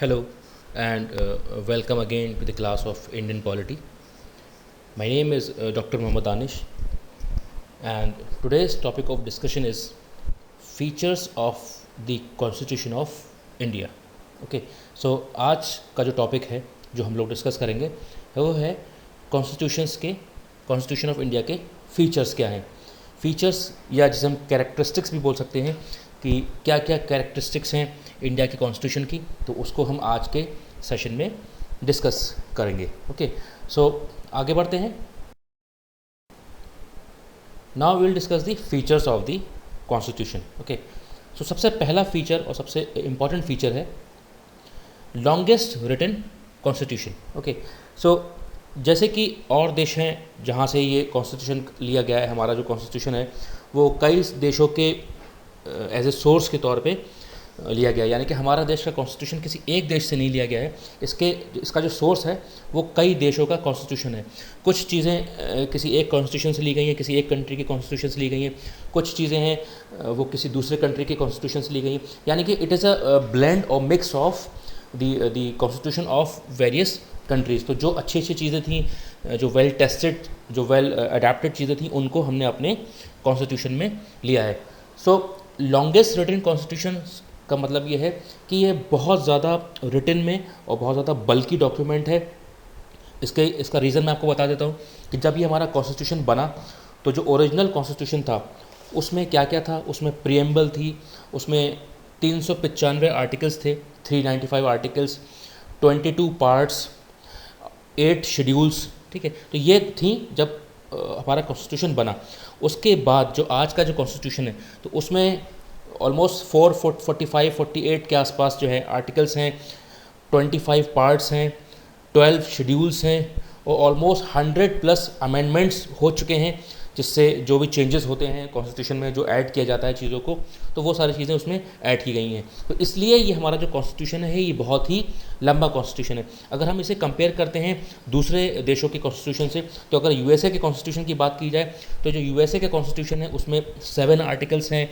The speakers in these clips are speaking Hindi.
Hello and welcome again to the class of Indian Polity. My name is Dr. Mohammad Danish and today's topic of discussion is features of the Constitution of India. Okay, so आज का जो टॉपिक है जो हम लोग डिस्कस करेंगे वो है कॉन्स्टिट्यूशन ऑफ इंडिया के फीचर्स क्या हैं। फीचर्स या जिसे हम कैरेक्टरिस्टिक्स भी बोल सकते हैं कि क्या क्या कैरेक्टरिस्टिक्स हैं इंडिया की कॉन्स्टिट्यूशन की, तो उसको हम आज के सेशन में डिस्कस करेंगे। ओके, सो आगे बढ़ते हैं। Now will discuss the features of the constitution. Okay, so सबसे पहला फीचर और सबसे इम्पॉर्टेंट फीचर है longest written constitution. Okay, so जैसे कि और देश हैं जहाँ से ये कॉन्स्टिट्यूशन लिया गया है, हमारा जो कॉन्स्टिट्यूशन है वो कई देशों के एज ए सोर्स के तौर पे लिया गया है, यानी कि हमारा देश का कॉन्स्टिट्यूशन किसी एक देश से नहीं लिया गया है। इसका जो सोर्स है वो कई देशों का कॉन्स्टिट्यूशन है। कुछ चीज़ें किसी एक कॉन्स्टिट्यूशन से ली गई हैं, किसी एक कंट्री के कॉन्स्टिट्यूशन से ली गई हैं, कुछ चीज़ें हैं वो किसी दूसरे कंट्री के कॉन्स्टिट्यूशन से ली गई हैं, यानी कि इट इज़ अ ब्लेंड और mix of the constitution of various countries. तो जो अच्छी अच्छी चीज़ें थी, जो वेल टेस्टेड, जो वेल अडेप्टेड चीज़ें थी, उनको हमने अपने कॉन्स्टिट्यूशन में लिया है। सो लॉन्गेस्ट रिटन कॉन्स्टिट्यूशन का मतलब ये है कि ये बहुत ज़्यादा रिटन में और बहुत ज़्यादा बल्कि डॉक्यूमेंट है। इसका रीज़न मैं आपको बता देता हूँ कि जब ये हमारा कॉन्स्टिट्यूशन बना तो जो ओरिजिनल कॉन्स्टिट्यूशन था उसमें क्या क्या था। उसमें प्रीएम्बल थी, उसमें 395 आर्टिकल्स थे, 395 आर्टिकल्स, 22 पार्ट्स, 8 शेड्यूल्स। ठीक है, तो ये थी जब हमारा कॉन्स्टिट्यूशन बना। उसके बाद जो आज का जो कॉन्स्टिट्यूशन है तो उसमें ऑलमोस्ट 445-48 के आसपास जो है आर्टिकल्स हैं, 25 पार्ट्स हैं, 12 शेड्यूल्स हैं और ऑलमोस्ट 100+ अमेंडमेंट्स हो चुके हैं, जिससे जो भी चेंजेस होते हैं कॉन्स्टिट्यूशन में, जो ऐड किया जाता है चीज़ों को, तो वो सारी चीज़ें उसमें ऐड की गई हैं। तो इसलिए ये हमारा जो कॉन्स्टिट्यूशन है ये बहुत ही लंबा कॉन्स्टिट्यूशन है। अगर हम इसे कंपेयर करते हैं दूसरे देशों के कॉन्स्टिट्यूशन से, तो अगर यूएसए के कॉन्स्टिट्यूशन की बात की जाए तो जो यूएसए के कॉन्स्टिट्यूशन है उसमें 7 आर्टिकल्स हैं।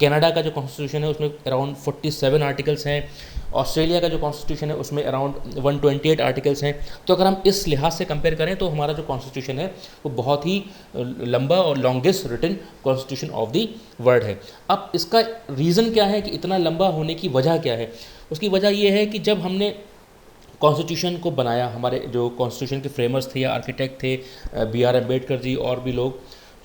कनाडा का जो कॉन्स्टिट्यूशन है उसमें अराउंड 47 आर्टिकल्स हैं। ऑस्ट्रेलिया का जो कॉन्स्टिट्यूशन है उसमें अराउंड 128 आर्टिकल्स हैं। तो अगर हम इस लिहाज से कंपेयर करें तो हमारा जो कॉन्स्टिट्यूशन है वो बहुत ही लंबा और longest written constitution of the world है। अब इसका रीज़न क्या है कि इतना लंबा होने की वजह क्या है? उसकी वजह ये है कि जब हमने कॉन्स्टिट्यूशन को बनाया, हमारे जो कॉन्स्टिट्यूशन के फ्रेमर्स थे या आर्किटेक्ट थे B.R. अम्बेडकर जी और भी लोग,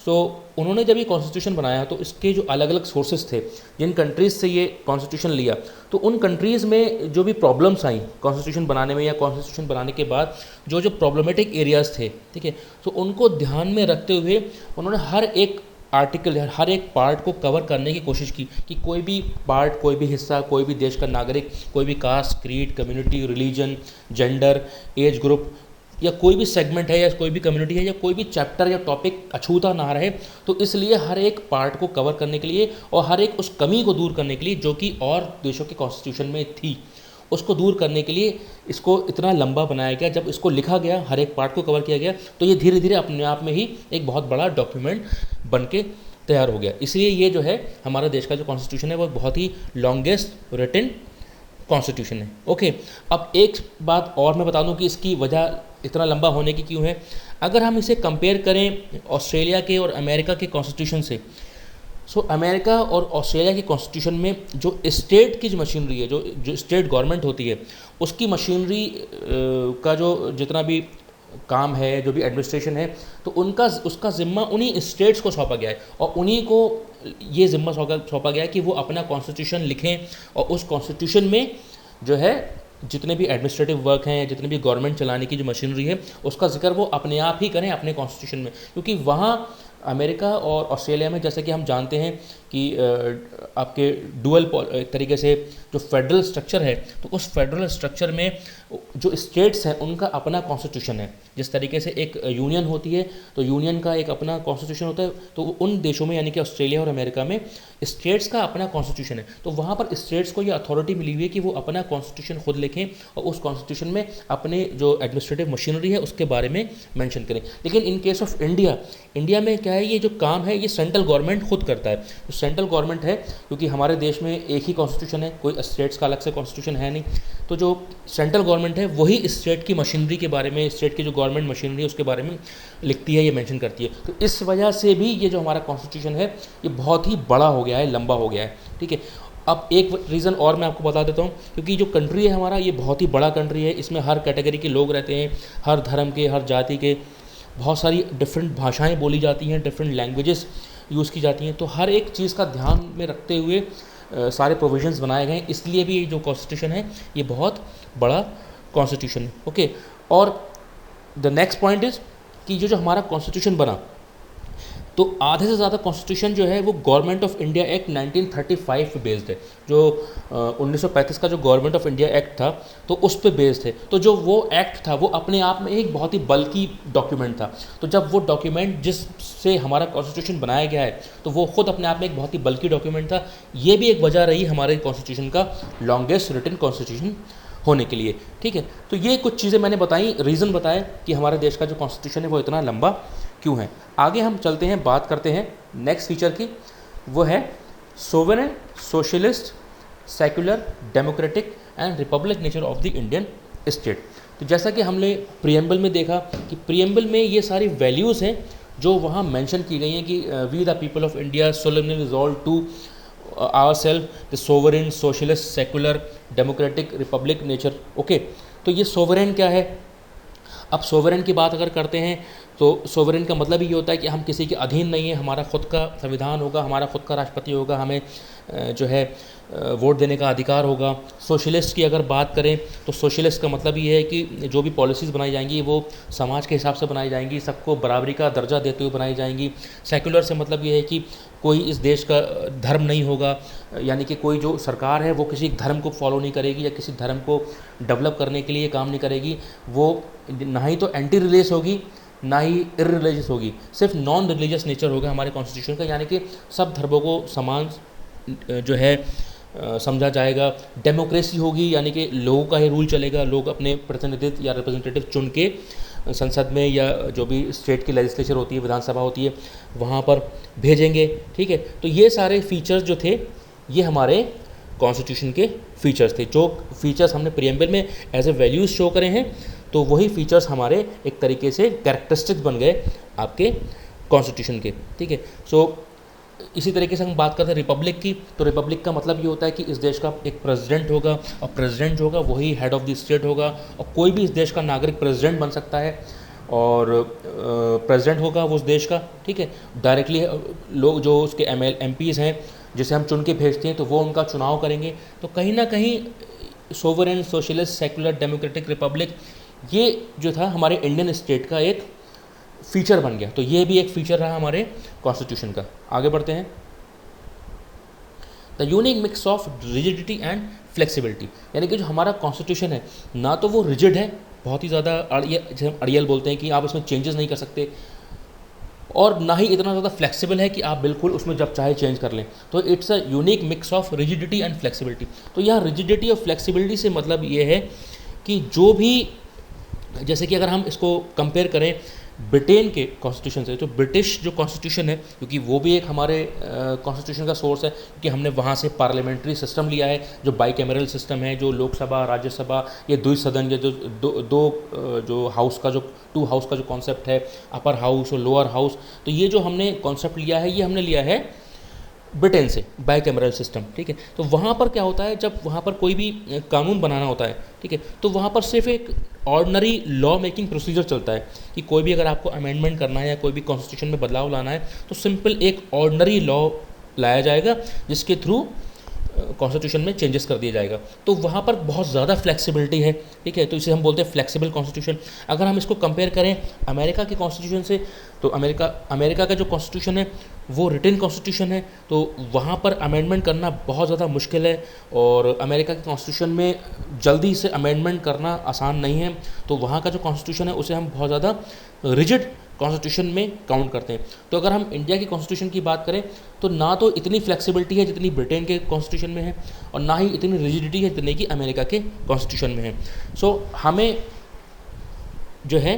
तो उन्होंने जब ये कॉन्स्टिट्यूशन बनाया तो इसके जो अलग अलग सोर्सेज थे, जिन कंट्रीज़ से ये कॉन्स्टिट्यूशन लिया, तो उन कंट्रीज़ में जो भी प्रॉब्लम्स आई कॉन्स्टिट्यूशन बनाने में या कॉन्स्टिट्यूशन बनाने के बाद जो जो प्रॉब्लमेटिक एरियाज़ थे, ठीक है, तो उनको ध्यान में रखते हुए उन्होंने हर एक आर्टिकल, हर एक पार्ट को कवर करने की कोशिश की कि कोई भी पार्ट, कोई भी हिस्सा, कोई भी देश का नागरिक, कोई भी caste, creed, community, religion, gender, age group या कोई भी सेगमेंट है या कोई भी कम्युनिटी है या कोई भी चैप्टर या टॉपिक अछूता ना रहे। तो इसलिए हर एक पार्ट को कवर करने के लिए और हर एक उस कमी को दूर करने के लिए जो कि और देशों के कॉन्स्टिट्यूशन में थी, उसको दूर करने के लिए इसको इतना लंबा बनाया गया। जब इसको लिखा गया, हर एक पार्ट को कवर किया गया, तो ये धीरे धीरे अपने आप में ही एक बहुत बड़ा डॉक्यूमेंट बन के तैयार हो गया। इसलिए ये जो है हमारा देश का जो कॉन्स्टिट्यूशन है वो बहुत ही लॉन्गेस्ट रिटन कॉन्स्टिट्यूशन है। ओके, अब एक बात और मैं बता दूं कि इसकी वजह इतना लंबा होने की क्यों है। अगर हम इसे कंपेयर करें ऑस्ट्रेलिया के और अमेरिका के कॉन्स्टिट्यूशन से, सो अमेरिका और ऑस्ट्रेलिया की कॉन्स्टिट्यूशन में जो स्टेट की जो मशीनरी है, जो स्टेट गवर्नमेंट होती है, उसकी मशीनरी का जो जितना भी काम है, जो भी एडमिनिस्ट्रेशन है, तो उसका ज़िम्मा उन्हीं स्टेट्स को सौंपा गया है और उन्हीं को ये ज़िम्मा सौंपा गया है कि वो अपना कॉन्स्टिट्यूशन लिखें और उस कॉन्स्टिट्यूशन में जो है जितने भी एडमिनिस्ट्रेटिव वर्क हैं, जितने भी गवर्नमेंट चलाने की जो मशीनरी है, उसका जिक्र वो अपने आप ही करें अपने कॉन्स्टिट्यूशन में। क्योंकि वहाँ अमेरिका और ऑस्ट्रेलिया में जैसे कि हम जानते हैं कि आपके डुअल एक तरीके से जो फेडरल स्ट्रक्चर है, तो उस फेडरल स्ट्रक्चर में जो स्टेट्स हैं उनका अपना कॉन्स्टिट्यूशन है। जिस तरीके से एक यूनियन होती है तो यूनियन का एक अपना कॉन्स्टिट्यूशन होता है, तो उन देशों में यानी कि ऑस्ट्रेलिया और अमेरिका में स्टेट्स का अपना कॉन्स्टिट्यूशन है। तो वहाँ पर स्टेट्स को ये अथॉरिटी मिली हुई है कि वो अपना कॉन्स्टिट्यूशन खुद लिखें और उस कॉन्स्टिट्यूशन में अपने जो एडमिनिस्ट्रेटिव मशीनरी है उसके बारे में मेंशन करें। लेकिन इन केस ऑफ इंडिया में क्या है, ये जो काम है ये सेंट्रल गवर्नमेंट खुद करता है। तो सेंट्रल गवर्नमेंट है, क्योंकि हमारे देश में एक ही कॉन्स्टिट्यूशन है, कोई स्टेट्स का अलग से कॉन्स्टिट्यूशन है नहीं, तो जो सेंट्रल गवर्नमेंट है वही स्टेट की मशीनरी के बारे में, स्टेट की जो गवर्नमेंट मशीनरी है उसके बारे में लिखती है, ये मेंशन करती है। तो इस वजह से भी ये जो हमारा कॉन्स्टिट्यूशन है ये बहुत ही बड़ा हो गया है, लंबा हो गया है, ठीक है। अब एक रीज़न और मैं आपको बता देता हूँ, क्योंकि जो कंट्री है हमारा ये बहुत ही बड़ा कंट्री है, इसमें हर कैटेगरी के लोग रहते हैं, हर धर्म के, हर जाति के, बहुत सारी डिफरेंट भाषाएं बोली जाती हैं, डिफरेंट लैंग्वेजेस यूज़ की जाती हैं, तो हर एक चीज़ का ध्यान में रखते हुए सारे प्रोविजंस बनाए गए हैं, इसलिए भी जो कॉन्स्टिट्यूशन है ये बहुत बड़ा कॉन्स्टिट्यूशन है, ओके। और द नेक्स्ट पॉइंट इज़ कि जो हमारा कॉन्स्टिट्यूशन बना, तो आधे से ज़्यादा कॉन्स्टिट्यूशन जो है वो गवर्नमेंट ऑफ इंडिया एक्ट 1935 पे बेस्ड है। जो 1935 का जो गवर्नमेंट ऑफ इंडिया एक्ट था तो उस पे बेस्ड है। तो जो वो एक्ट था वो अपने आप में एक बहुत ही बल्कि डॉक्यूमेंट था। तो जब वो डॉक्यूमेंट जिससे हमारा कॉन्स्टिट्यूशन बनाया गया है तो वो खुद अपने आप में एक बहुत ही बल्कि डॉक्यूमेंट था। ये भी एक वजह रही हमारे कॉन्स्टिट्यूशन का लॉन्गेस्ट रिटन कॉन्स्टिट्यूशन होने के लिए, ठीक है। तो ये कुछ चीज़ें मैंने बताई, रीज़न बताए कि हमारे देश का जो कॉन्स्टिट्यूशन है वो इतना लंबा क्यों है। आगे हम चलते हैं, बात करते हैं नेक्स्ट फीचर की, वो है sovereign, socialist, secular, democratic and Republic nature of the Indian state. तो जैसा कि हमने प्रियम्बल में देखा कि प्रियम्बल में ये सारी वैल्यूज़ हैं जो वहाँ मेंशन की गई हैं कि we the people of India solemnly resolve to ourselves the sovereign, socialist, secular, democratic, republic nature, okay. तो ये सोवरेन क्या है? अब सोवरेन की बात अगर करते हैं तो सोवरेन का मतलब ये होता है कि हम किसी के अधीन नहीं है, हमारा खुद का संविधान होगा, हमारा खुद का राष्ट्रपति होगा, हमें जो है वोट देने का अधिकार होगा। सोशलिस्ट की अगर बात करें तो सोशलिस्ट का मतलब ये है कि जो भी पॉलिसीज़ बनाई जाएंगी वो समाज के हिसाब से बनाई जाएंगी, सबको बराबरी का दर्जा देते हुए बनाई जाएंगी। सेक्युलर से मतलब ये है कि कोई इस देश का धर्म नहीं होगा, यानी कि कोई जो सरकार है वो किसी धर्म को फॉलो नहीं करेगी या किसी धर्म को डेवलप करने के लिए काम नहीं करेगी। वो ना ही तो एंटी रिलीजियस होगी ना ही इररिलीजियस होगी, सिर्फ नॉन रिलीजियस नेचर होगा हमारे कॉन्स्टिट्यूशन का, यानी कि सब धर्मों को समान जो है समझा जाएगा। डेमोक्रेसी होगी, यानी कि लोगों का ही रूल चलेगा, लोग अपने प्रतिनिधित्व या रिप्रेजेंटेटिव चुन के संसद में या जो भी स्टेट की लेजिस्लेचर होती है, विधानसभा होती है, वहाँ पर भेजेंगे, ठीक है। तो ये सारे फीचर्स जो थे ये हमारे कॉन्स्टिट्यूशन के फीचर्स थे। जो फीचर्स हमने प्रियम्बल में एज ए वैल्यूज़ शो करे हैं तो वही फीचर्स हमारे एक तरीके से कैरेक्टरिस्टिक्स बन गए आपके कॉन्स्टिट्यूशन के, ठीक है। सो इसी तरीके से हम बात करते हैं रिपब्लिक की, तो रिपब्लिक का मतलब ये होता है कि इस देश का एक प्रेसिडेंट होगा और प्रेसिडेंट जो होगा वही हेड ऑफ़ द स्टेट होगा, और कोई भी इस देश का नागरिक प्रेसिडेंट बन सकता है और प्रेसिडेंट होगा वो उस देश का, ठीक है। डायरेक्टली लोग जो उसके MPs हैं जिसे हम चुन के भेजते हैं तो वो उनका चुनाव करेंगे। तो कहीं ना कहीं sovereign, socialist, secular, democratic, Republic ये जो था हमारे इंडियन स्टेट का एक फीचर बन गया। तो ये भी एक फीचर रहा हमारे कॉन्स्टिट्यूशन का। आगे बढ़ते हैं। The unique mix of rigidity and flexibility, यानी कि जो हमारा कॉन्स्टिट्यूशन है ना तो वो रिजिड है, बहुत ही ज़्यादा जैसे हम अड़ियल बोलते हैं कि आप इसमें चेंजेस नहीं कर सकते, और ना ही इतना ज़्यादा फ्लेक्सिबल है कि आप बिल्कुल उसमें जब चाहे चेंज कर लें। तो it's a unique mix of rigidity and flexibility. तो यहाँ रिजिडिटी और फ्लेक्सिबिलिटी से मतलब ये है कि जो भी, जैसे कि अगर हम इसको कंपेयर करें ब्रिटेन के कॉन्स्टिट्यूशन से, तो ब्रिटिश जो कॉन्स्टिट्यूशन है, क्योंकि वो भी एक हमारे कॉन्स्टिट्यूशन का सोर्स है, क्योंकि हमने वहाँ से पार्लियामेंट्री सिस्टम लिया है, जो बाइकैमरल सिस्टम है, जो लोकसभा, राज्यसभा, ये द्विसदन के जो दो जो हाउस का, जो 2 हाउस का जो कॉन्सेप्ट है, अपर हाउस और लोअर हाउस, तो ये जो हमने कॉन्सेप्ट लिया है ये हमने लिया है ब्रिटेन से, बाइकैमरल सिस्टम, ठीक है। तो वहाँ पर क्या होता है, जब वहाँ पर कोई भी कानून बनाना होता है, ठीक है, तो वहाँ पर सिर्फ एक ऑर्डिनरी लॉ मेकिंग प्रोसीजर चलता है कि कोई भी अगर आपको अमेंडमेंट करना है या कोई भी कॉन्स्टिट्यूशन में बदलाव लाना है तो सिंपल एक ऑर्डिनरी लॉ लाया जाएगा जिसके थ्रू कॉन्स्टिट्यूशन में चेंजेस कर दिया जाएगा। तो वहाँ पर बहुत ज़्यादा फ्लेक्सिबिलिटी है, ठीक है। तो इसे हम बोलते हैं फ्लेक्सिबल कॉन्स्टिट्यूशन। अगर हम इसको कंपेयर करें अमेरिका के कॉन्स्टिट्यूशन से, तो अमेरिका का जो कॉन्स्टिट्यूशन है वो रिटन कॉन्स्टिट्यूशन है, तो वहाँ पर अमेंडमेंट करना बहुत ज़्यादा मुश्किल है, और अमेरिका के कॉन्स्टिट्यूशन में जल्दी से अमेंडमेंट करना आसान नहीं है। तो वहाँ का जो कॉन्स्टिट्यूशन है उसे हम बहुत ज़्यादा रिजिड कॉन्स्टिट्यूशन में काउंट करते हैं। तो अगर हम इंडिया के कॉन्स्टिट्यूशन की बात करें तो ना तो इतनी फ्लेक्सिबिलिटी है जितनी ब्रिटेन के कॉन्स्टिट्यूशन में है, और ना ही इतनी रिजिडिटी है जितनी कि अमेरिका के कॉन्स्टिट्यूशन में है। सो हमें जो है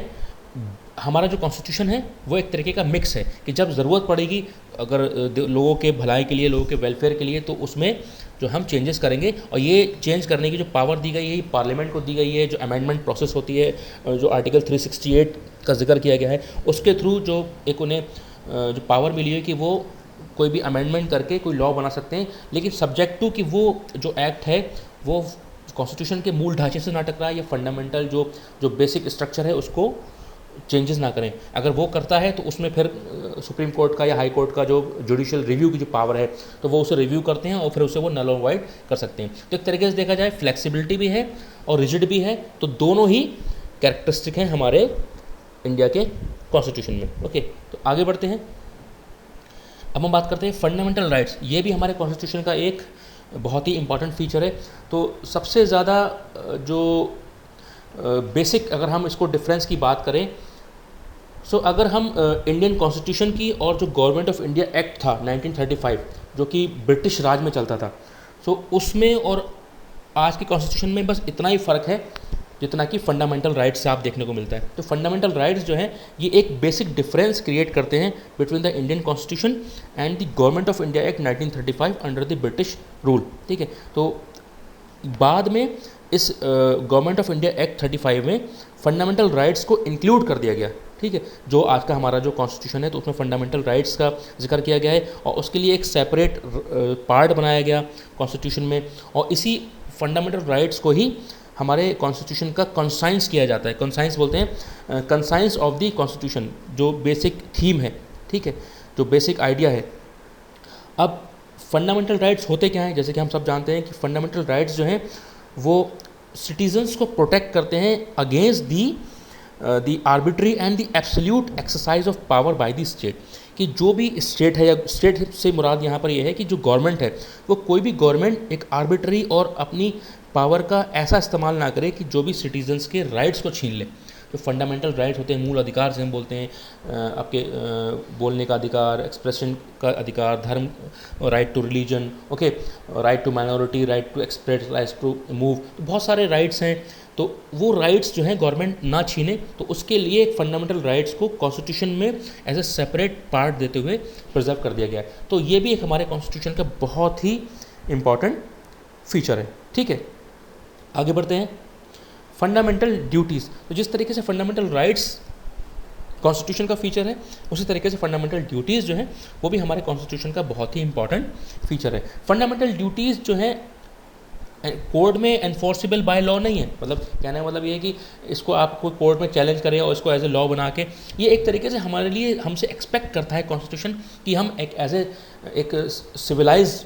हमारा जो कॉन्स्टिट्यूशन है वो एक तरीके का मिक्स है कि जब ज़रूरत पड़ेगी अगर लोगों के भलाई के लिए, लोगों के वेलफेयर के लिए, तो उसमें जो हम चेंजेस करेंगे। और ये चेंज करने की जो पावर दी गई है, ये पार्लियामेंट को दी गई है। जो अमेंडमेंट प्रोसेस होती है, जो आर्टिकल 368 का जिक्र किया गया है, उसके थ्रू जो एक उन्हें जो पावर मिली है कि वो कोई भी अमेंडमेंट करके कोई लॉ बना सकते हैं, लेकिन सब्जेक्ट टू कि वो जो एक्ट है वो कॉन्स्टिट्यूशन के मूल ढांचे से ना टकराए या फंडामेंटल जो बेसिक स्ट्रक्चर है उसको चेंजेस ना करें। अगर वो करता है तो उसमें फिर सुप्रीम कोर्ट का या हाई कोर्ट का जो जुडिशियल रिव्यू की जो पावर है, तो वो उसे रिव्यू करते हैं और फिर उसे वो नल और वाइड कर सकते हैं। तो एक तरीके से देखा जाए फ्लेक्सिबिलिटी भी है और रिजिड भी है, तो दोनों ही कैरेक्टरिस्टिक हैं हमारे इंडिया के कॉन्स्टिट्यूशन में। ओके, तो आगे बढ़ते हैं। अब हम बात करते हैं फंडामेंटल राइट्स। ये भी हमारे कॉन्स्टिट्यूशन का एक बहुत ही इंपॉर्टेंट फीचर है। तो सबसे ज़्यादा जो बेसिक अगर हम इसको डिफरेंस की बात करें, सो अगर हम इंडियन कॉन्स्टिट्यूशन की और जो गवर्नमेंट ऑफ इंडिया एक्ट था 1935 जो कि ब्रिटिश राज में चलता था, सो उसमें और आज के कॉन्स्टिट्यूशन में बस इतना ही फ़र्क है जितना कि फंडामेंटल राइट्स से आप देखने को मिलता है। तो फंडामेंटल राइट्स जो हैं ये एक बेसिक डिफरेंस क्रिएट करते हैं between the Indian constitution and the government of India act 1935 under the British rule. ठीक है, तो बाद में इस गवर्नमेंट ऑफ इंडिया एक्ट 35 में फंडामेंटल राइट्स को इंक्लूड कर दिया गया। ठीक है, जो आज का हमारा जो कॉन्स्टिट्यूशन है तो उसमें फंडामेंटल राइट्स का जिक्र किया गया है और उसके लिए एक सेपरेट पार्ट बनाया गया कॉन्स्टिट्यूशन में। और इसी फंडामेंटल राइट्स को ही हमारे कॉन्स्टिट्यूशन का कंसाइंस किया जाता है। कंसाइंस बोलते हैं कंसाइंस ऑफ द कॉन्स्टिट्यूशन, जो बेसिक थीम है। ठीक है, जो बेसिक आइडिया है। अब फंडामेंटल राइट्स होते क्या हैं, जैसे कि हम सब जानते हैं कि फंडामेंटल राइट्स जो हैं वो सिटीजन्स को प्रोटेक्ट करते हैं against the arbitrary and the absolute exercise of power by the state. कि जो भी स्टेट है, या स्टेट से मुराद यहाँ पर यह है कि जो गवर्नमेंट है वो कोई भी गवर्नमेंट एक आर्बिट्री और अपनी पावर का ऐसा इस्तेमाल ना करे कि जो भी सिटीजन्स के राइट्स को छीन ले। जो फंडामेंटल राइट्स होते हैं, मूल अधिकार से हम बोलते हैं आपके बोलने का अधिकार, एक्सप्रेशन का अधिकार, धर्म, right to religion, okay, right to minority, right to express, right to move, तो बहुत सारे राइट्स हैं। तो वो राइट्स जो हैं गवर्नमेंट ना छीने, तो उसके लिए फंडामेंटल राइट्स को कॉन्स्टिट्यूशन में एज ए सेपरेट पार्ट देते हुए प्रिजर्व कर दिया गया है। तो ये भी एक हमारे कॉन्स्टिट्यूशन का बहुत ही इम्पॉर्टेंट फीचर है। ठीक है, आगे बढ़ते हैं। फंडामेंटल ड्यूटीज़, तो जिस तरीके से फंडामेंटल राइट्स कॉन्स्टिट्यूशन का फीचर है, उसी तरीके से फंडामेंटल ड्यूटीज़ जो हैं वो भी हमारे कॉन्स्टिट्यूशन का बहुत ही इंपॉर्टेंट फीचर है। फंडामेंटल ड्यूटीज़ जो हैं कोर्ट में एनफोर्सेबल बाय लॉ नहीं है। मतलब कहने का मतलब ये है कि इसको आप कोई कोर्ट में चैलेंज करें और इसको एज ए लॉ बना के, ये एक तरीके से हमारे लिए हमसे एक्सपेक्ट करता है कॉन्स्टिट्यूशन कि हम एक एज ए एक सिविलाइज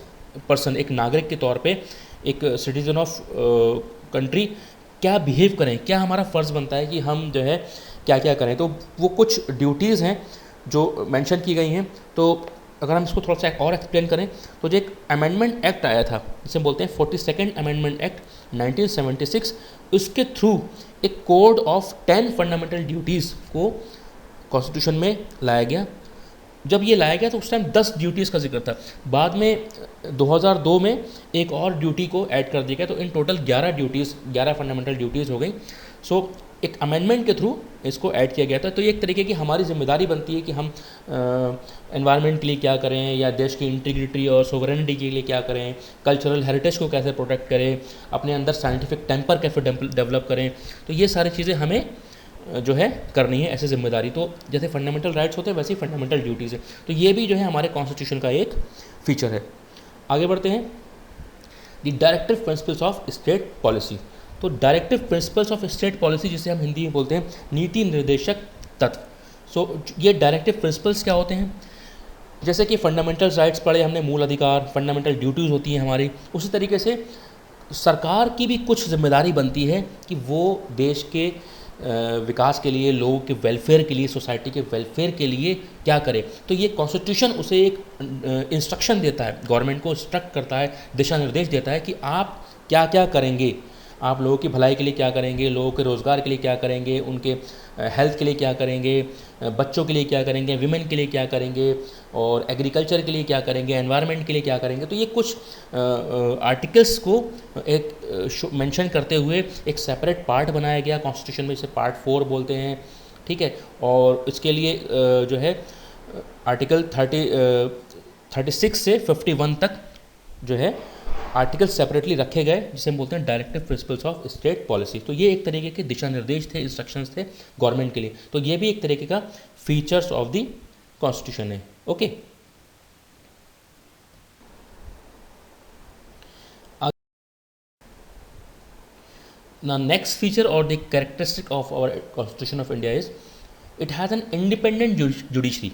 पर्सन, एक नागरिक के तौर पे, एक सिटीजन ऑफ कंट्री क्या बिहेव करें, क्या हमारा फ़र्ज़ बनता है कि हम जो है क्या क्या करें। तो वो कुछ ड्यूटीज़ हैं जो मेंशन की गई हैं। तो अगर हम इसको थोड़ा सा और एक्सप्लेन करें तो जो एक अमेंडमेंट एक्ट आया था जिसे बोलते हैं 42nd अमेंडमेंट एक्ट 1976, उसके थ्रू एक कोड ऑफ 10 फंडामेंटल ड्यूटीज़ को कॉन्स्टिट्यूशन में लाया गया। जब ये लाया गया तो उस टाइम 10 ड्यूटीज़ का जिक्र था। बाद में 2002 में एक और ड्यूटी को ऐड कर दिया गया, तो इन टोटल 11 फंडामेंटल ड्यूटीज़ हो गई। सो एक अमेंडमेंट के थ्रू इसको ऐड किया गया था। तो ये एक तरीके की हमारी जिम्मेदारी बनती है कि हम एनवायरनमेंट के लिए क्या करें, या देश की इंटीग्रिटी और सोवरेनिटी के लिए क्या करें, कल्चरल हेरिटेज को कैसे प्रोटेक्ट करें, अपने अंदर साइंटिफिक टेम्पर कैसे डेवलप करें। तो ये सारी चीज़ें हमें जो है करनी है ऐसे जिम्मेदारी। तो जैसे फंडामेंटल राइट्स होते हैं वैसे ही फंडामेंटल ड्यूटीज़ है। तो ये भी जो है हमारे कॉन्स्टिट्यूशन का एक फीचर है। आगे बढ़ते हैं। The directive principles of state policy. तो directive principles of state policy, जिसे हम हिंदी में बोलते हैं नीति निर्देशक तत्व। सो ये डायरेक्टिव प्रिंसिपल्स क्या होते हैं? जैसे कि फंडामेंटल राइट्स पढ़े हमने, मूल अधिकार, फंडामेंटल ड्यूटीज़ होती हैं हमारी, उसी तरीके से सरकार की भी कुछ जिम्मेदारी बनती है कि वो देश के विकास के लिए, लोगों के वेलफेयर के लिए, सोसाइटी के वेलफेयर के लिए क्या करे। तो ये कॉन्स्टिट्यूशन उसे एक इंस्ट्रक्शन देता है, गवर्नमेंट को इंस्ट्रक्ट करता है, दिशा निर्देश देता है कि आप क्या क्या करेंगे, आप लोगों की भलाई के लिए क्या करेंगे, लोगों के रोज़गार के लिए क्या करेंगे, उनके हेल्थ के लिए क्या करेंगे, बच्चों के लिए क्या करेंगे, विमेन के लिए क्या करेंगे, और एग्रीकल्चर के लिए क्या करेंगे, एनवायरनमेंट के लिए क्या करेंगे। तो ये कुछ आर्टिकल्स को एक मेंशन करते हुए एक सेपरेट पार्ट बनाया गया कॉन्स्टिट्यूशन में, इसे पार्ट 4 बोलते हैं। ठीक है। और इसके लिए जो है आर्टिकल 36 से 51 तक जो है आर्टिकल सेपरेटली रखे गए, जिसे हम बोलते हैं directive principles of state policy. तो ये एक तरीके के दिशा निर्देश थे, इंस्ट्रक्शंस थे गवर्नमेंट के लिए। तो ये भी एक तरीके का फीचर्स ऑफ द कॉन्स्टिट्यूशन है। Okay, now next feature or the characteristic of our constitution of India is it has an independent judiciary,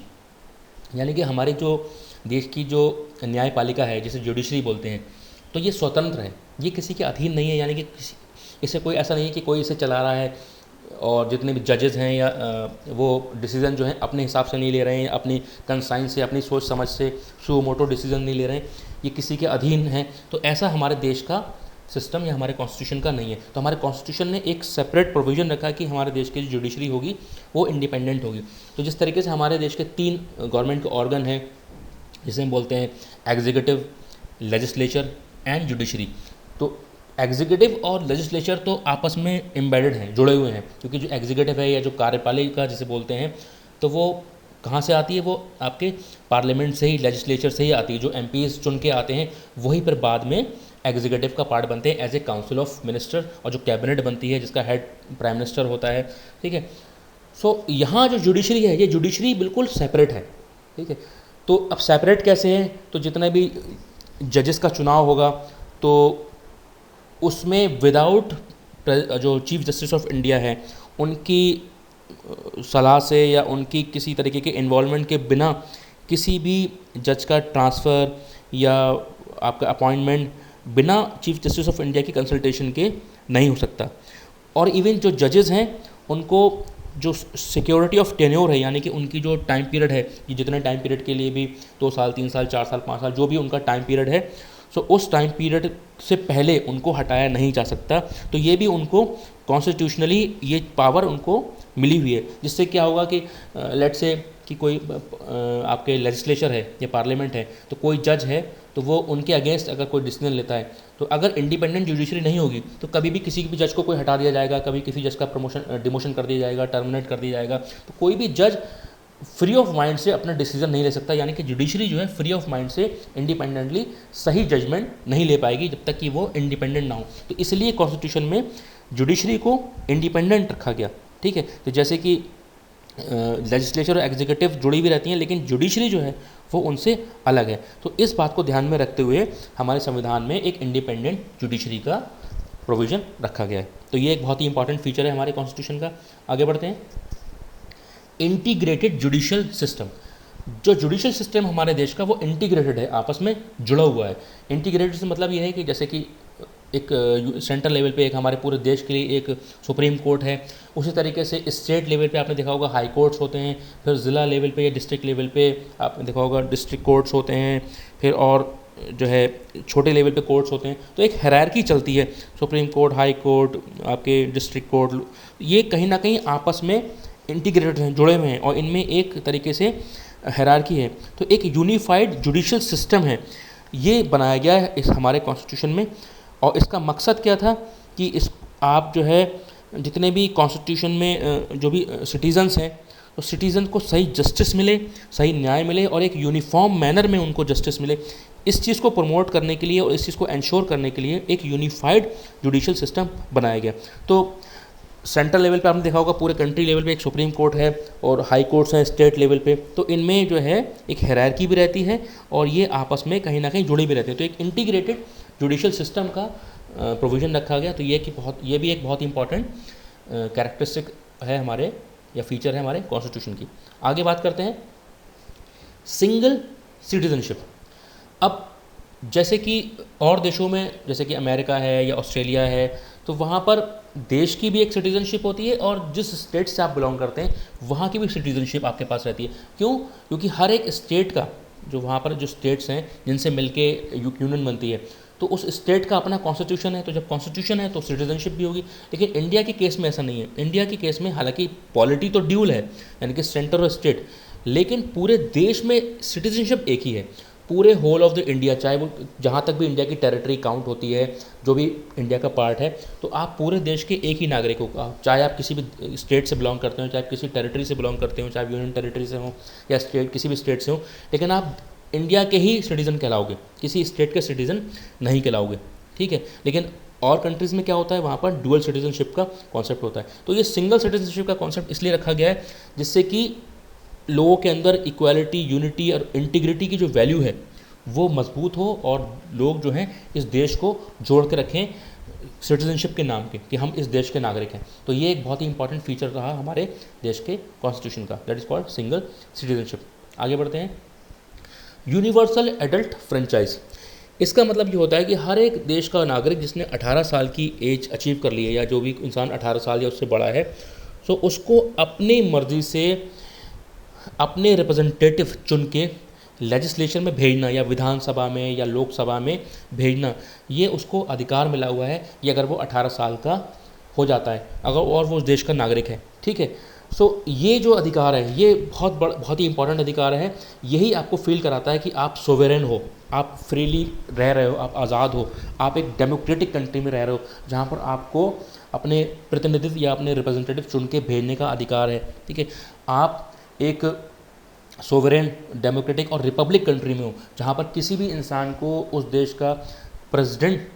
यानी कि हमारे जो देश की जो न्यायपालिका है, जिसे जुडिशरी बोलते हैं, तो ये स्वतंत्र है, ये किसी के अधीन नहीं है। यानी कि इसे कोई ऐसा नहीं है कि कोई इसे चला रहा है और जितने भी जजेस हैं या वो डिसीज़न जो है अपने हिसाब से नहीं ले रहे हैं, अपनी कंसाइन से, अपनी सोच समझ से सू मोटो डिसीज़न नहीं ले रहे हैं, ये किसी के अधीन है। तो ऐसा हमारे देश का सिस्टम या हमारे कॉन्स्टिट्यूशन का नहीं है। तो हमारे कॉन्स्टिट्यूशन ने एक सेपरेट प्रोविज़न रखा कि हमारे देश की जो जुडिशरी होगी वो इंडिपेंडेंट होगी। तो जिस तरीके से हमारे देश के 3 गवर्नमेंट के ऑर्गन हैं, जिसे हम बोलते हैं एग्जीक्यूटिव, लेजिस्लेचर एंड जुडिशरी। तो एग्जीक्यूटिव और लेजिस्लेचर तो आपस में एम्बेडेड हैं, जुड़े हुए हैं, क्योंकि जो एग्जीक्यूटिव है या जो कार्यपालिका जिसे बोलते हैं, तो वो कहाँ से आती है? वो आपके पार्लियामेंट से ही, लेजिस्लेचर से ही आती है। जो एमपीज चुन के आते हैं वही फिर बाद में एग्जीक्यूटिव का पार्ट बनते हैं as a council of minister, और जो कैबिनेट बनती है जिसका हेड प्राइम मिनिस्टर होता है। ठीक है। सो यहाँ जो जुडिशरी है, ये जुडिशरी बिल्कुल सेपरेट है। ठीक है। तो अब सेपरेट कैसे है? तो जितने भी जजेस का चुनाव होगा तो उसमें विदाउट जो चीफ जस्टिस ऑफ इंडिया है उनकी सलाह से या उनकी किसी तरीके के इन्वॉल्वमेंट के बिना किसी भी जज का ट्रांसफ़र या आपका अपॉइंटमेंट बिना चीफ जस्टिस ऑफ इंडिया की कंसल्टेशन के नहीं हो सकता। और इवन जो जजेस हैं उनको जो सिक्योरिटी ऑफ टेन्योर है, यानी कि उनकी जो टाइम पीरियड है, ये जितने टाइम पीरियड के लिए भी 2 साल, 3 साल, 4 साल, 5 साल, जो भी उनका टाइम पीरियड है, सो उस टाइम पीरियड से पहले उनको हटाया नहीं जा सकता। तो ये भी उनको कॉन्स्टिट्यूशनली ये पावर उनको मिली हुई है, जिससे क्या होगा कि लेट से कि कोई आपके लेजिस्लेचर है या पार्लियामेंट है, तो कोई जज है तो वो उनके अगेंस्ट अगर कोई डिसीजन लेता है, तो अगर इंडिपेंडेंट जुडिशरी नहीं होगी तो कभी भी किसी भी जज को कोई हटा दिया जाएगा, कभी किसी जज का प्रमोशन डिमोशन कर दिया जाएगा, टर्मिनेट कर दिया जाएगा। तो कोई भी जज फ्री ऑफ माइंड से अपना डिसीजन नहीं ले सकता, यानी कि जुडिशरी जो है फ्री ऑफ माइंड से इंडिपेंडेंटली सही जजमेंट नहीं ले पाएगी जब तक कि वो इंडिपेंडेंट ना हो। तो इसलिए कॉन्स्टिट्यूशन में जुडिशरी को इंडिपेंडेंट रखा गया। ठीक है। तो जैसे कि लेजिस्लेचर और एग्जीक्यूटिव जुड़ी भी रहती हैं, लेकिन जुडिशरी जो है वो उनसे अलग है। तो इस बात को ध्यान में रखते हुए हमारे संविधान में एक इंडिपेंडेंट जुडिशरी का प्रोविज़न रखा गया है। तो ये एक बहुत ही इंपॉर्टेंट फीचर है हमारे कॉन्स्टिट्यूशन का। आगे बढ़ते हैं। Integrated judicial system. जो जुडिशियल सिस्टम हमारे देश का वो इंटीग्रेटेड है, आपस में जुड़ा हुआ है। इंटीग्रेटेड से मतलब ये है कि जैसे कि एक सेंट्रल लेवल पे एक हमारे पूरे देश के लिए एक सुप्रीम कोर्ट है, उसी तरीके से स्टेट लेवल पे आपने देखा होगा हाई कोर्ट्स होते हैं, फिर ज़िला लेवल पे या डिस्ट्रिक्ट लेवल पे आपने देखा होगा डिस्ट्रिक्ट कोर्ट्स होते हैं, फिर और जो है छोटे लेवल पे कोर्ट्स होते हैं। तो एक हायरार्की चलती है, सुप्रीम कोर्ट, हाई कोर्ट, आपके डिस्ट्रिक्ट कोर्ट, ये कहीं ना कहीं आपस में इंटीग्रेटेड हैं, जुड़े हुए हैं, और इनमें एक तरीके से हायरार्की है। तो एक यूनिफाइड जुडिशियल सिस्टम है, ये बनाया गया है इस हमारे कॉन्स्टिट्यूशन में। और इसका मकसद क्या था कि इस आप जो है जितने भी कॉन्स्टिट्यूशन में जो भी सिटीजन्स हैं, तो सिटीज़न को सही जस्टिस मिले, सही न्याय मिले, और एक यूनिफॉर्म मैनर में उनको जस्टिस मिले। इस चीज़ को प्रमोट करने के लिए और इस चीज़ को इंश्योर करने के लिए एक यूनिफाइड जुडिशियल सिस्टम बनाया गया। तो सेंट्रल लेवल पे आपने देखा होगा पूरे कंट्री लेवल पे एक सुप्रीम कोर्ट है और हाई कोर्ट्स हैं स्टेट लेवल पे। तो इनमें जो है एक हायरार्की भी रहती है और ये आपस में कहीं ना कहीं जुड़ी भी रहती है। तो एक इंटीग्रेटेड जुडिशियल सिस्टम का प्रोविज़न रखा गया। तो ये भी एक बहुत इंपॉर्टेंट कैरेक्टरिस्टिक है हमारे, या फीचर है हमारे कॉन्स्टिट्यूशन की। आगे बात करते हैं सिंगल सिटीजनशिप। अब जैसे कि और देशों में, जैसे कि अमेरिका है या ऑस्ट्रेलिया है, तो वहाँ पर देश की भी एक सिटीजनशिप होती है और जिस स्टेट से आप बिलोंग करते हैं वहाँ की भी सिटीजनशिप आपके पास रहती है। क्यों? क्योंकि हर एक स्टेट का जो वहाँ पर जो स्टेट्स हैं जिनसे मिलके यूनियन बनती है, तो उस स्टेट का अपना कॉन्स्टिट्यूशन है। तो जब कॉन्स्टिट्यूशन है तो सिटीजनशिप भी होगी। लेकिन इंडिया के केस में ऐसा नहीं है। इंडिया के केस में हालांकि पॉलिटी तो ड्यूल है, यानी कि सेंटर और स्टेट, लेकिन पूरे देश में सिटीजनशिप एक ही है। पूरे होल ऑफ द इंडिया, चाहे वो जहाँ तक भी इंडिया की टेरिटरी काउंट होती है, जो भी इंडिया का पार्ट है, तो आप पूरे देश के एक ही नागरिक हो, चाहे आप किसी भी स्टेट से बिलोंग करते हो, चाहे आप किसी टेरिटरी से बिलोंग करते हो, चाहे आप यूनियन टेरिटरी से हो या स्टेट किसी भी स्टेट से हो, लेकिन आप इंडिया के ही सिटीज़न कहलाओगे, किसी स्टेट के सिटीज़न नहीं कहलाओगे, ठीक है। लेकिन और कंट्रीज़ में क्या होता है, वहाँ पर डुअल सिटीजनशिप का कॉन्सेप्ट होता है। तो ये सिंगल सिटीजनशिप का कॉन्सेप्ट इसलिए रखा गया है जिससे कि लोगों के अंदर इक्वालिटी, यूनिटी और इंटीग्रिटी की जो वैल्यू है वो मजबूत हो और लोग जो हैं इस देश को जोड़ के रखें सिटीजनशिप के नाम के, कि हम इस देश के नागरिक हैं। तो ये एक बहुत ही इंपॉर्टेंट फीचर रहा हमारे देश के कॉन्स्टिट्यूशन का, that is called single citizenship. आगे बढ़ते हैं। यूनिवर्सल एडल्ट फ्रेंचाइज, इसका मतलब ये होता है कि हर एक देश का नागरिक जिसने 18 साल की एज अचीव कर ली है, या जो भी इंसान 18 साल या उससे बड़ा है, तो उसको अपनी मर्ज़ी से अपने रिप्रेजेंटेटिव चुन के लेजिस्लेशन में भेजना या विधानसभा में या लोकसभा में भेजना, ये उसको अधिकार मिला हुआ है, ये अगर वो 18 साल का हो जाता है, अगर और वो उस देश का नागरिक है, ठीक है। सो ये जो अधिकार है ये बहुत ही इंपॉर्टेंट अधिकार है। यही आपको फील कराता है कि आप सोवेरेन हो, आप फ्रीली रह रहे हो, आप आज़ाद हो, आप एक डेमोक्रेटिक कंट्री में रह रहे हो जहाँ पर आपको अपने प्रतिनिधित्व या अपने रिप्रेजेंटेटिव चुन के भेजने का अधिकार है, ठीक है। आप एक सोवरेन, डेमोक्रेटिक और रिपब्लिक कंट्री में हो जहाँ पर किसी भी इंसान को उस देश का प्रेसिडेंट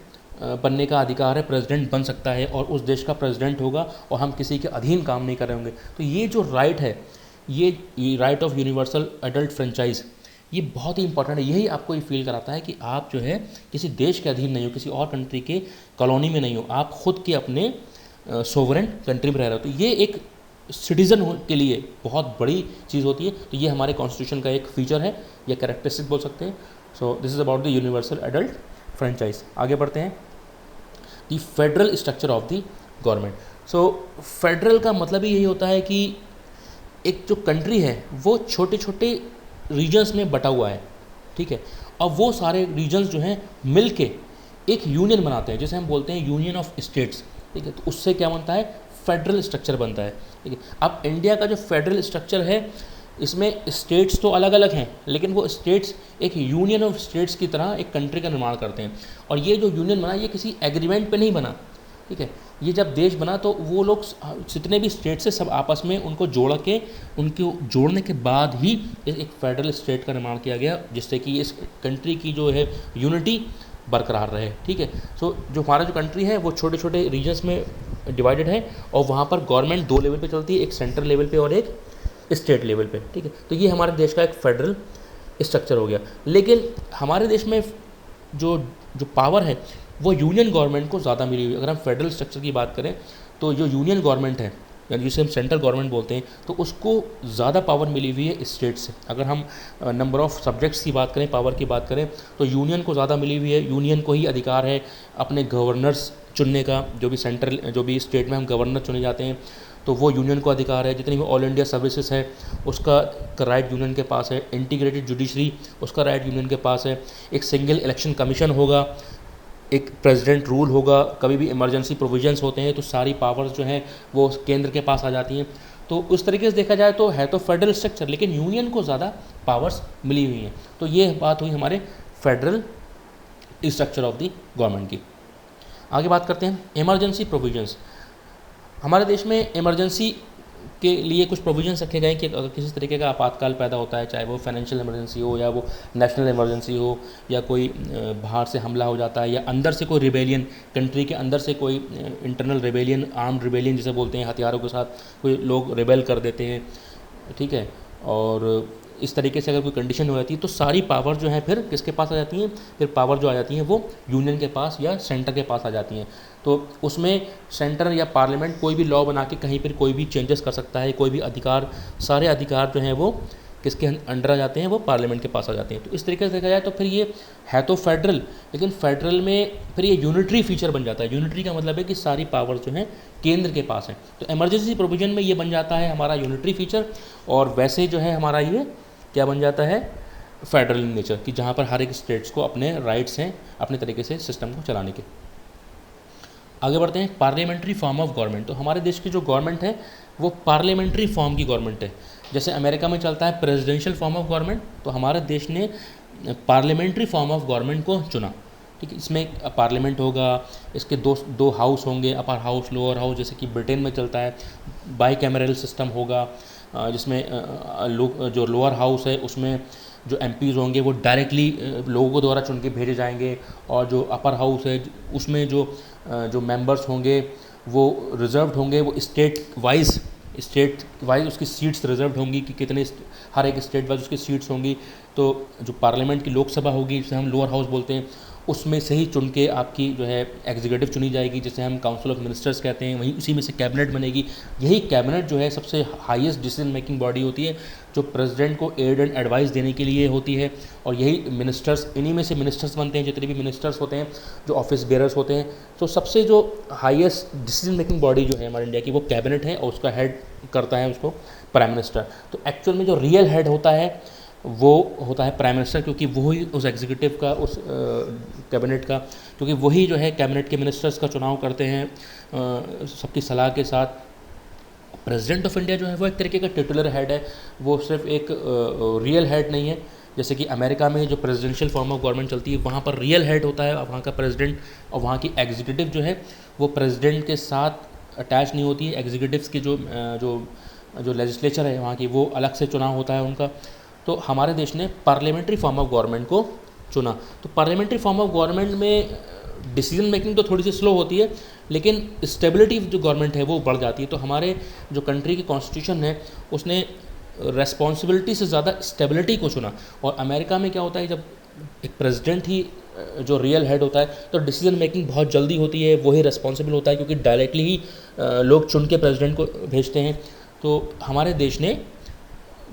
बनने का अधिकार है, प्रेसिडेंट बन सकता है और उस देश का प्रेसिडेंट होगा और हम किसी के अधीन काम नहीं कर रहे होंगे। तो ये जो राइट है, ये right of universal adult franchise, ये बहुत ही इंपॉर्टेंट है। यही आपको ये फील कराता है कि आप जो है किसी देश के अधीन नहीं हो, किसी और कंट्री के कॉलोनी में नहीं हो, आप खुद के अपने सोवरेन कंट्री में रह रहे हो। तो ये एक सिटीज़न के लिए बहुत बड़ी चीज़ होती है। तो ये हमारे कॉन्स्टिट्यूशन का एक फीचर है या कैरेक्टरिस्टिक बोल सकते हैं। सो this is about the universal adult franchise. आगे बढ़ते हैं। The federal structure of the government. So federal का मतलब ही यही होता है कि एक जो कंट्री है वो छोटे छोटे रीजन्स में बटा हुआ है, ठीक है। और वो सारे रीजन्स जो हैं मिल के एक यूनियन बनाते हैं, जैसे हम बोलते हैं यूनियन ऑफ स्टेट्स, ठीक है। तो उससे क्या बनता है, फेडरल स्ट्रक्चर बनता है, ठीक है। अब इंडिया का जो फेडरल स्ट्रक्चर है इसमें स्टेट्स तो अलग अलग हैं, लेकिन वो स्टेट्स एक यूनियन ऑफ स्टेट्स की तरह एक कंट्री का निर्माण करते हैं। और ये जो यूनियन बना ये किसी एग्रीमेंट पे नहीं बना, ठीक है। ये जब देश बना तो वो लोग जितने भी स्टेट्स है सब आपस में उनको जोड़ के, उनको जोड़ने के बाद ही एक फेडरल स्टेट का निर्माण किया गया, जिससे कि इस कंट्री की जो है यूनिटी बरकरार रहे, ठीक है। सो जो हमारा जो कंट्री है वो छोटे छोटे रीजन्स में डिवाइडेड है और वहाँ पर गवर्नमेंट 2 लेवल पे चलती है, एक सेंट्रल लेवल पे और एक स्टेट लेवल पे, ठीक है। तो ये हमारे देश का एक फेडरल स्ट्रक्चर हो गया। लेकिन हमारे देश में जो जो पावर है वो यूनियन गवर्नमेंट को ज़्यादा मिली हुई है। अगर हम फेडरल स्ट्रक्चर की बात करें तो जो यूनियन गवर्नमेंट है, यानी जिसे हम सेंट्रल गवर्नमेंट बोलते हैं, तो उसको ज़्यादा पावर मिली हुई है स्टेट से। अगर हम नंबर ऑफ़ सब्जेक्ट्स की बात करें, पावर की बात करें, तो यूनियन को ज़्यादा मिली हुई है। यूनियन को ही अधिकार है अपने गवर्नर्स चुनने का, जो भी स्टेट में हम गवर्नर चुने जाते हैं तो वो यूनियन को अधिकार है। जितनी भी ऑल इंडिया सर्विसेज है उसका राइट यूनियन के पास है। इंटीग्रेटेड जुडिशरी उसका राइट यूनियन के पास है। एक सिंगल इलेक्शन कमीशन होगा, एक प्रेसिडेंट रूल होगा, कभी भी इमरजेंसी प्रोविजंस होते हैं तो सारी पावर्स जो हैं वो केंद्र के पास आ जाती हैं। तो उस तरीके से देखा जाए तो है तो फेडरल स्ट्रक्चर, लेकिन यूनियन को ज़्यादा पावर्स मिली हुई हैं। तो ये बात हुई हमारे federal structure of the government की। आगे बात करते हैं इमरजेंसी प्रोविजंस। हमारे देश में इमरजेंसी के लिए कुछ प्रोविजंस रखे गए कि अगर किसी तरीके का आपातकाल पैदा होता है, चाहे वो फाइनेंशियल इमरजेंसी हो या वो नेशनल इमरजेंसी हो या कोई बाहर से हमला हो जाता है या अंदर से कोई रिबेलियन, कंट्री के अंदर से कोई इंटरनल रिबेलियन, आर्म्ड रिबेलियन जिसे बोलते हैं, हथियारों के साथ कोई लोग रिबेल कर देते हैं, ठीक है। और इस तरीके से अगर कोई कंडीशन हो जाती है तो सारी पावर जो है फिर किसके पास आ जाती हैं, फिर पावर जो आ जाती हैं वो यूनियन के पास या सेंटर के पास आ जाती हैं। तो उसमें सेंटर या पार्लियामेंट कोई भी लॉ बना के कहीं पर कोई भी चेंजेस कर सकता है, कोई भी अधिकार, सारे अधिकार जो हैं वो किसके अंडर आ जाते हैं, वो पार्लियामेंट के पास आ जाते हैं। तो इस तरीके से देखा जाए तो फिर ये है तो फेडरल, लेकिन फेडरल में फिर ये यूनिटरी फीचर बन जाता है। यूनिटरी का मतलब है कि सारी पावर जो हैं केंद्र के पास हैं। तो इमरजेंसी प्रोविजन में ये बन जाता है हमारा यूनिटरी फीचर, और वैसे जो है हमारा ये क्या बन जाता है, फेडरल नेचर, कि जहाँ पर हर एक स्टेट्स को अपने राइट्स हैं अपने तरीके से सिस्टम को चलाने के। आगे बढ़ते हैं पार्लियामेंट्री फॉर्म ऑफ गवर्नमेंट। तो हमारे देश की जो गवर्नमेंट है वो पार्लियामेंट्री फॉर्म की गवर्नमेंट है। जैसे अमेरिका में चलता है प्रेसिडेंशियल फॉर्म ऑफ गवर्नमेंट, तो हमारे देश ने पार्लियामेंट्री फॉर्म ऑफ गवर्नमेंट को चुना। ठीक है, इसमें पार्लियामेंट होगा, इसके दो हाउस होंगे, अपर हाउस लोअर हाउस, जैसे कि ब्रिटेन में चलता है। बाई कैमरल सिस्टम होगा, जिसमें जो लोअर हाउस है उसमें जो एमपीज़ होंगे वो डायरेक्टली लोगों द्वारा चुन के भेजे जाएंगे, और जो अपर हाउस है उसमें जो मेंबर्स होंगे वो रिजर्व्ड होंगे, वो स्टेट वाइज उसकी सीट्स रिजर्व्ड होंगी कि कितने हर एक स्टेट वाइज उसकी सीट्स होंगी। तो जो पार्लियामेंट की लोकसभा होगी, जिसे हम लोअर हाउस बोलते हैं, उसमें से ही चुन के आपकी जो है एग्जीक्यूटिव चुनी जाएगी, जिसे हम काउंसिल ऑफ मिनिस्टर्स कहते हैं। वहीं उसी में से कैबिनेट बनेगी। यही कैबिनेट जो है सबसे हाईएस्ट डिसीजन मेकिंग बॉडी होती है, जो प्रेसिडेंट को एड एंड एडवाइस देने के लिए होती है। और यही मिनिस्टर्स, इन्हीं में से मिनिस्टर्स बनते हैं, जितने भी मिनिस्टर्स होते हैं, जो ऑफिस बेयरर्स होते हैं। तो सबसे जो हाईएस्ट डिसीजन मेकिंग बॉडी जो है हमारे इंडिया की, वो कैबिनेट है, और उसका हेड करता है उसको प्राइम मिनिस्टर। तो एक्चुअल में जो रियल हेड होता है वो होता है प्राइम मिनिस्टर, क्योंकि वही उस एग्जीक्यूटिव का, उस कैबिनेट का, क्योंकि वही जो है कैबिनेट के मिनिस्टर्स का चुनाव करते हैं सबकी सलाह के साथ। प्रेसिडेंट ऑफ इंडिया जो है वो एक तरीके का टिटुलर हेड है, वो सिर्फ एक रियल हेड नहीं है। जैसे कि अमेरिका में जो प्रेसिडेंशियल फॉर्म ऑफ गवर्नमेंट चलती है, वहाँ पर रियल हेड होता है वहाँ का प्रेसिडेंट, और वहाँ की एग्जीक्यूटिव जो है वो प्रेसिडेंट के साथ अटैच नहीं होती है। एग्जीक्यूटिव्स की जो लेजिस्लेचर है वहाँ की, वो अलग से चुनाव होता है उनका। तो हमारे देश ने पार्लियामेंट्री फॉर्म ऑफ गवर्नमेंट को चुना। तो पार्लियामेंट्री फॉर्म ऑफ गवर्नमेंट में डिसीजन मेकिंग तो थोड़ी सी स्लो होती है, लेकिन स्टेबिलिटी जो गवर्नमेंट है वो बढ़ जाती है। तो हमारे जो कंट्री की कॉन्स्टिट्यूशन है उसने रेस्पॉन्सिबिलिटी से ज़्यादा स्टेबिलिटी को चुना। और अमेरिका में क्या होता है, जब एक प्रेसिडेंट ही जो रियल हेड होता है, तो डिसीजन मेकिंग बहुत जल्दी होती है, वही रेस्पॉन्सिबल होता है, क्योंकि डायरेक्टली ही लोग चुन के प्रेसिडेंट को भेजते हैं। तो हमारे देश ने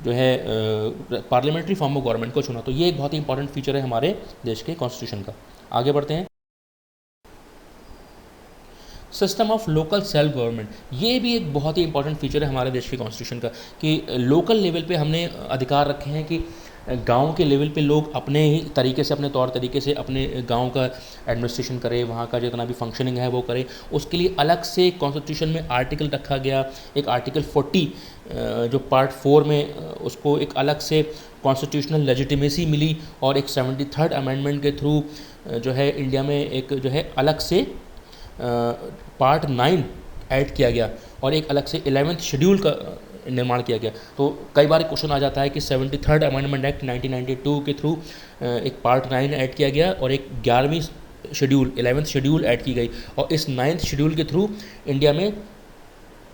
जो है पार्लियामेंट्री फॉर्म ऑफ गवर्नमेंट को चुना। तो ये एक बहुत ही इंपॉर्टेंट फीचर है हमारे देश के कॉन्स्टिट्यूशन का। आगे बढ़ते हैं। System of local self government, ये भी एक बहुत ही इंपॉर्टेंट फीचर है हमारे देश के कॉन्स्टिट्यूशन का, कि लोकल लेवल पे हमने अधिकार रखे हैं कि गांव के लेवल पे लोग अपने ही तरीके से, अपने तौर तरीके से अपने गांव का एडमिनिस्ट्रेशन करें, वहाँ का जितना भी फंक्शनिंग है वो करें। उसके लिए अलग से कॉन्स्टिट्यूशन में आर्टिकल रखा गया, एक आर्टिकल 40 जो पार्ट 4 में उसको एक अलग से कॉन्स्टिट्यूशनल लेजिटिमेसी मिली, और एक 73rd अमेंडमेंट के थ्रू जो है इंडिया में एक जो है अलग से पार्ट 9 ऐड किया गया, और एक अलग से 11th शेड्यूल का निर्माण किया गया। तो कई बार क्वेश्चन आ जाता है कि 73rd अमेंडमेंट एक्ट 1992 के थ्रू एक पार्ट 9 ऐड किया गया, और एक 11वीं शेड्यूल 11th शेड्यूल ऐड की गई। और इस 9th शेड्यूल के थ्रू इंडिया में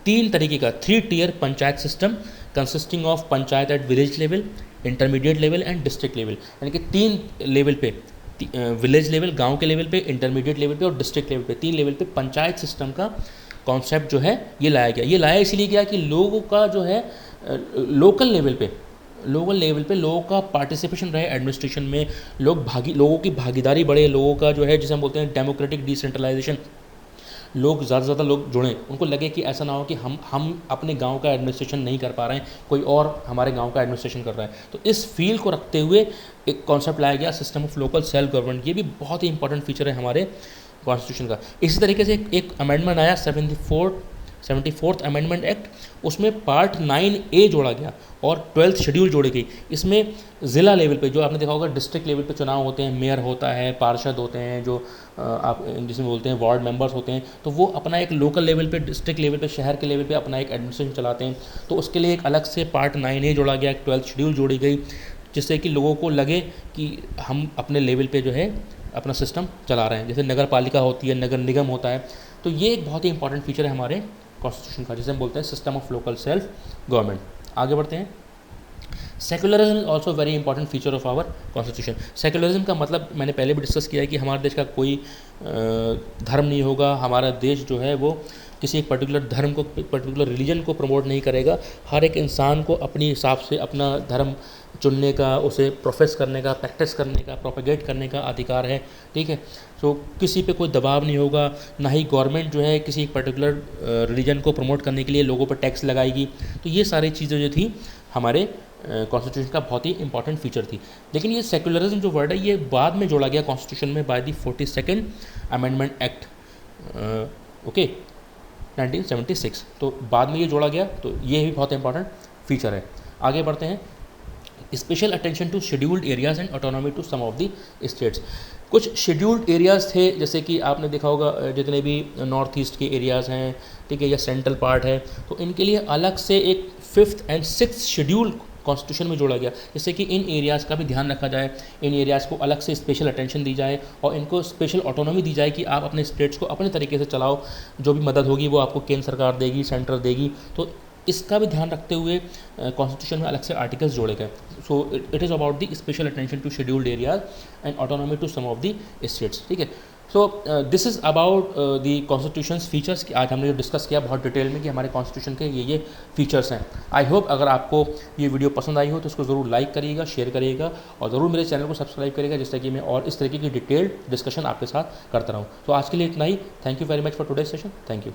3 तरीके का 3 tier panchayat system consisting of panchayat at village level, intermediate level and district level, यानी कि 3 लेवल पे, विलेज लेवल गांव के लेवल पे, इंटरमीडिएट लेवल पे और डिस्ट्रिक्ट लेवल पे, 3 लेवल पे पंचायत सिस्टम का कॉन्सेप्ट जो है ये लाया गया। ये लाया इसलिए गया कि लोगों का जो है लोकल लेवल पे लोगों का पार्टिसिपेशन रहे एडमिनिस्ट्रेशन में, लोगों की भागीदारी बढ़े, लोगों का जो है जिसे हम बोलते हैं डेमोक्रेटिक डिसेंट्रलाइजेशन, लोग ज़्यादा से ज़्यादा लोग जुड़ें, उनको लगे कि ऐसा ना हो कि हम अपने गांव का एडमिनिस्ट्रेशन नहीं कर पा रहे हैं, कोई और हमारे गांव का एडमिनिस्ट्रेशन कर रहा है। तो इस फील को रखते हुए एक कॉन्सेप्ट लाया गया system of local self government. ये भी बहुत ही इंपॉर्टेंट फीचर है हमारे कॉन्स्टिट्यूशन का। इसी तरीके से एक अमेंडमेंट आया 74th अमेंडमेंट एक्ट, उसमें पार्ट 9A जोड़ा गया और 12th शेड्यूल जोड़ी गई। इसमें ज़िला लेवल पे, जो आपने देखा होगा डिस्ट्रिक्ट लेवल पे चुनाव होते हैं, मेयर होता है, पार्षद होते हैं, जो आप जिसमें बोलते हैं वार्ड मेंबर्स होते हैं, तो वो अपना एक लोकल लेवल पे, डिस्ट्रिक्ट लेवल पे, शहर के लेवल पे अपना एक एडमिनिस्ट्रेशन चलाते हैं। तो उसके लिए एक अलग से पार्ट 9A जोड़ा गया, एक 12th शेड्यूल जोड़ी गई, जिससे कि लोगों को लगे कि हम अपने लेवल पे जो है अपना सिस्टम चला रहे हैं। जैसे नगर पालिका होती है, नगर निगम होता है। तो ये एक बहुत ही इंपॉर्टेंट फीचर है हमारे कॉन्स्टिट्यूशन का, जिसे हम बोलते हैं system of local self government. आगे बढ़ते हैं। Secularism also very important feature of our constitution. Secularism का मतलब मैंने पहले भी डिस्कस किया है कि हमारे देश का कोई धर्म नहीं होगा। हमारा देश जो है वो किसी एक पर्टिकुलर धर्म को, पर्टिकुलर रिलीजन को प्रमोट नहीं करेगा। हर एक इंसान को अपने हिसाब से अपना धर्म चुनने का, उसे प्रोफेस करने का, प्रैक्टिस करने का, प्रोपेगेट करने का अधिकार है। ठीक है, तो किसी पे कोई दबाव नहीं होगा, ना ही गवर्नमेंट जो है किसी एक पर्टिकुलर रिलीजन को प्रमोट करने के लिए लोगों पर टैक्स लगाएगी। तो ये सारी चीज़ें जो थी हमारे कॉन्स्टिट्यूशन का बहुत ही इंपॉर्टेंट फीचर थी। लेकिन ये सेकुलरिज्म जो वर्ड है ये बाद में जोड़ा गया कॉन्स्टिट्यूशन में by the 42nd amendment act, okay, 1976। तो बाद में ये जोड़ा गया, तो ये भी बहुत इंपॉर्टेंट फीचर है। आगे बढ़ते हैं। Special attention to scheduled areas and autonomy to some of the states. कुछ शेड्यूल्ड एरियाज़ थे, जैसे कि आपने देखा होगा जितने भी नॉर्थ ईस्ट के एरियाज़ हैं, ठीक है, या सेंट्रल पार्ट है, तो इनके लिए अलग से एक 5th and 6th schedule constitution में जोड़ा गया, जैसे कि इन एरियाज़ का भी ध्यान रखा जाए, इन एरियाज़ को अलग से स्पेशल अटेंशन दी जाए और इनको स्पेशल ऑटोनॉमी दी जाए कि आप अपने स्टेट्स को अपने तरीके से चलाओ, जो भी मदद होगी वो आपको केंद्र सरकार देगी, सेंटर देगी। तो इसका भी ध्यान रखते हुए कॉन्स्टिट्यूशन में अलग से आर्टिकल्स जोड़े गए। So it is about the special attention to scheduled areas and autonomy to some of the states, ठीक है। So this is about the constitution's features कि आज हमने जो डिस्कस किया बहुत डिटेल में कि हमारे कॉन्स्टिट्यूशन के ये फीचर्स हैं। आई होप अगर आपको ये वीडियो पसंद आई हो तो इसको ज़रूर लाइक करिएगा, शेयर करिएगा और ज़रूर मेरे चैनल को सब्सक्राइब करिएगा, जिससे कि मैं और इस तरीके की डिटेल्ड डिस्कशन आपके साथ करता रहूँ। तो आज के लिए इतना ही। Thank you very much for today session. Thank you.